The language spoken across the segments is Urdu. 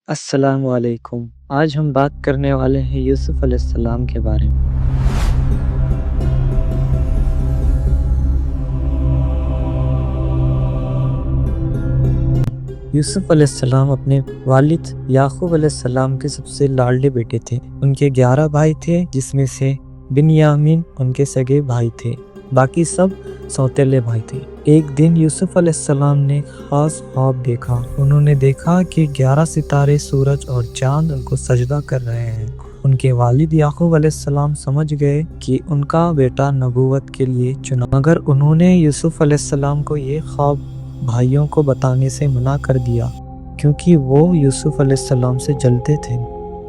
السلام علیکم۔ آج ہم بات کرنے والے ہیں یوسف علیہ السلام کے بارے میں۔ یوسف علیہ السلام اپنے والد یعقوب علیہ السلام کے سب سے لاڈلے بیٹے تھے۔ ان کے 11 بھائی تھے، جس میں سے بنیامین ان کے سگے بھائی تھے، باقی سب سوتیلے بھائی تھے۔ ایک دن یوسف علیہ السلام نے خاص خواب دیکھا۔ انہوں نے دیکھا کہ 11 ستارے، سورج اور چاند ان کو سجدہ کر رہے ہیں۔ ان کے والد یعقوب علیہ السلام سمجھ گئے کہ ان کا بیٹا نبوت کے لیے چنا، مگر انہوں نے یوسف علیہ السلام کو یہ خواب بھائیوں کو بتانے سے منع کر دیا، کیونکہ وہ یوسف علیہ السلام سے جلتے تھے۔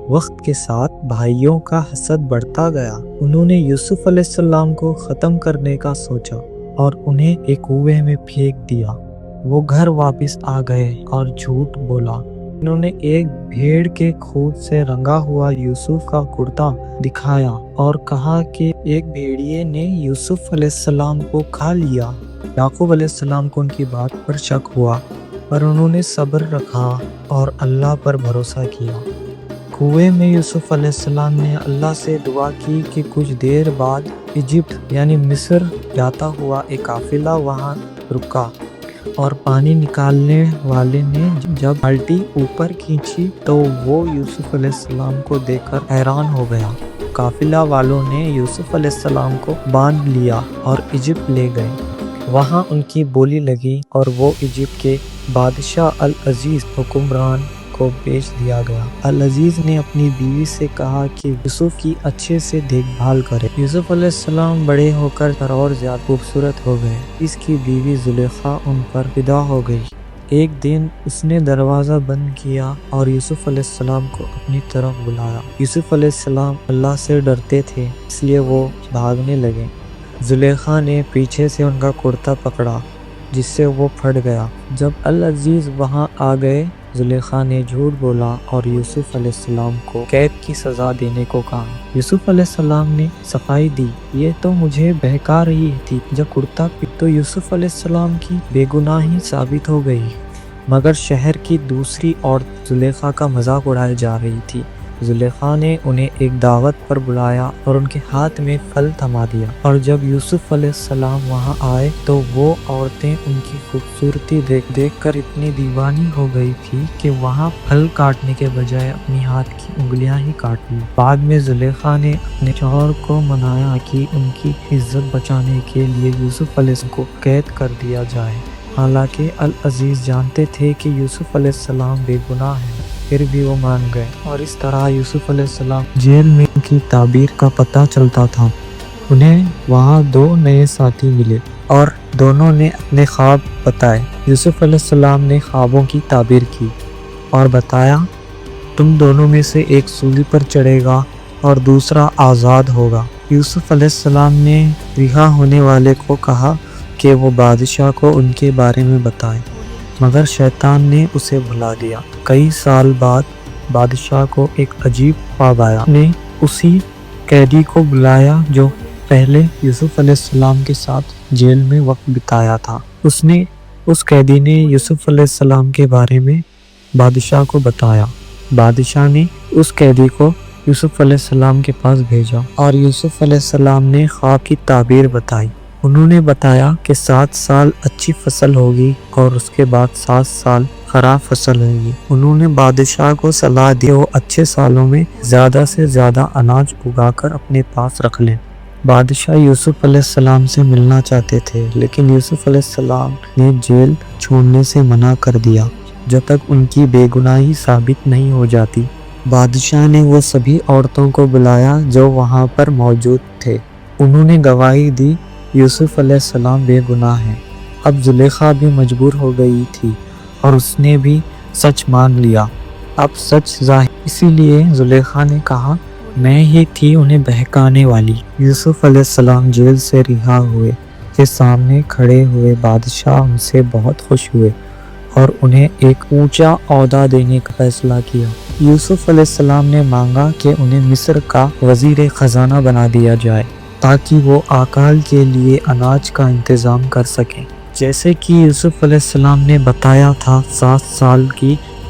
وقت کے ساتھ بھائیوں کا حسد بڑھتا گیا۔ انہوں نے یوسف علیہ السلام کو ختم کرنے کا سوچا اور انہیں ایک کنویں میں پھینک دیا۔ وہ گھر واپس آ گئے اور جھوٹ بولا۔ انہوں نے ایک بھیڑ کے خون سے رنگا ہوا یوسف کا کرتا دکھایا اور کہا کہ ایک بھیڑیے نے یوسف علیہ السلام کو کھا لیا۔ یعقوب علیہ السلام کو ان کی بات پر شک ہوا، پر انہوں نے صبر رکھا اور اللہ پر بھروسہ کیا۔ کنویں میں یوسف علیہ السلام نے اللہ سے دعا کی کہ کچھ دیر بعد ایجپٹ یعنی مصر جاتا ہوا ایک قافلہ وہاں رکا، اور پانی نکالنے والے نے جب بالٹی اوپر کھینچی تو وہ یوسف علیہ السلام کو دیکھ کر حیران ہو گیا۔ قافلہ والوں نے یوسف علیہ السلام کو باندھ لیا اور ایجپٹ لے گئے۔ وہاں ان کی بولی لگی اور وہ ایجپٹ کے بادشاہ العزیز حکمران کو بیچ دیا گیا۔ العزیز نے اپنی بیوی سے کہا کہ یوسف کی اچھے سے دیکھ بھال کرے۔ یوسف علیہ السلام بڑے ہو کر اور زیادہ خوبصورت ہو گئے۔ اس کی بیوی زلیخا ان پر فدا ہو گئی۔ ایک دن اس نے دروازہ بند کیا اور یوسف علیہ السلام کو اپنی طرف بلایا۔ یوسف علیہ السلام اللہ سے ڈرتے تھے، اس لیے وہ بھاگنے لگے۔ زلیخا نے پیچھے سے ان کا کرتا پکڑا، جس سے وہ پھٹ گیا۔ جب العزیز وہاں آ گئے، زلیخا نے جھوٹ بولا اور یوسف علیہ السلام کو قید کی سزا دینے کو کہا۔ یوسف علیہ السلام نے صفائی دی، یہ تو مجھے بہکا رہی تھی۔ جب کرتا تو یوسف علیہ السلام کی بے گناہی ثابت ہو گئی، مگر شہر کی دوسری عورت زلیخا کا مذاق اڑائی جا رہی تھی۔ زلیخا نے انہیں ایک دعوت پر بلایا اور ان کے ہاتھ میں پھل تھما دیا، اور جب یوسف علیہ السلام وہاں آئے تو وہ عورتیں ان کی خوبصورتی دیکھ کر اتنی دیوانی ہو گئی تھی کہ وہاں پھل کاٹنے کے بجائے اپنی ہاتھ کی انگلیاں ہی کاٹ لی۔ بعد میں زلیخا نے اپنے شوہر کو منایا کہ ان کی عزت بچانے کے لیے یوسف علیہ السلام کو قید کر دیا جائے۔ حالانکہ العزیز جانتے تھے کہ یوسف علیہ السلام بے گناہ ہیں، پھر بھی وہ مان گئے، اور اس طرح یوسف علیہ السلام جیل میں ان کی تعبیر کا پتہ چلتا تھا۔ انہیں وہاں 2 نئے ساتھی ملے اور دونوں نے اپنے خواب بتائے۔ یوسف علیہ السلام نے خوابوں کی تعبیر کی اور بتایا، تم دونوں میں سے ایک سولی پر چڑھے گا اور دوسرا آزاد ہوگا۔ یوسف علیہ السلام نے رہا ہونے والے کو کہا کہ وہ بادشاہ کو ان کے بارے میں بتائے، مگر شیطان نے اسے بھلا دیا۔ کئی سال بعد بادشاہ کو ایک عجیب خواب آیا۔ نے اسی قیدی کو بلایا جو پہلے یوسف علیہ السلام کے ساتھ جیل میں وقت بتایا تھا۔ اس قیدی نے یوسف علیہ السلام کے بارے میں بادشاہ کو بتایا۔ بادشاہ نے اس قیدی کو یوسف علیہ السلام کے پاس بھیجا اور یوسف علیہ السلام نے خواب کی تعبیر بتائی۔ انہوں نے بتایا کہ 7 سال اچھی فصل ہوگی اور اس کے بعد 7 سال خراب فصل ہوگی۔ انہوں نے بادشاہ کو صلاح دی وہ اچھے سالوں میں زیادہ سے زیادہ اناج اگا کر اپنے پاس رکھ لیں۔ بادشاہ یوسف علیہ السلام سے ملنا چاہتے تھے، لیکن یوسف علیہ السلام نے جیل چھوڑنے سے منع کر دیا جب تک ان کی بے گناہی ثابت نہیں ہو جاتی۔ بادشاہ نے وہ سبھی عورتوں کو بلایا جو وہاں پر موجود تھے۔ انہوں نے گواہی دی، یوسف علیہ السلام بے گناہ ہیں۔ اب زلیخا بھی مجبور ہو گئی تھی اور اس نے بھی سچ مان لیا۔ اب سچ ظاہر، اسی لیے زلیخا نے کہا، میں ہی تھی انہیں بہکانے والی۔ یوسف علیہ السلام جیل سے رہا ہوئے کے سامنے کھڑے ہوئے بادشاہ ان سے بہت خوش ہوئے اور انہیں ایک اونچا عہدہ دینے کا فیصلہ کیا۔ یوسف علیہ السلام نے مانگا کہ انہیں مصر کا وزیر خزانہ بنا دیا جائے تاکہ وہ اکال کے لیے اناج کا انتظام کر سکیں۔ جیسے کہ یوسف علیہ السلام نے بتایا تھا، 7 سال کی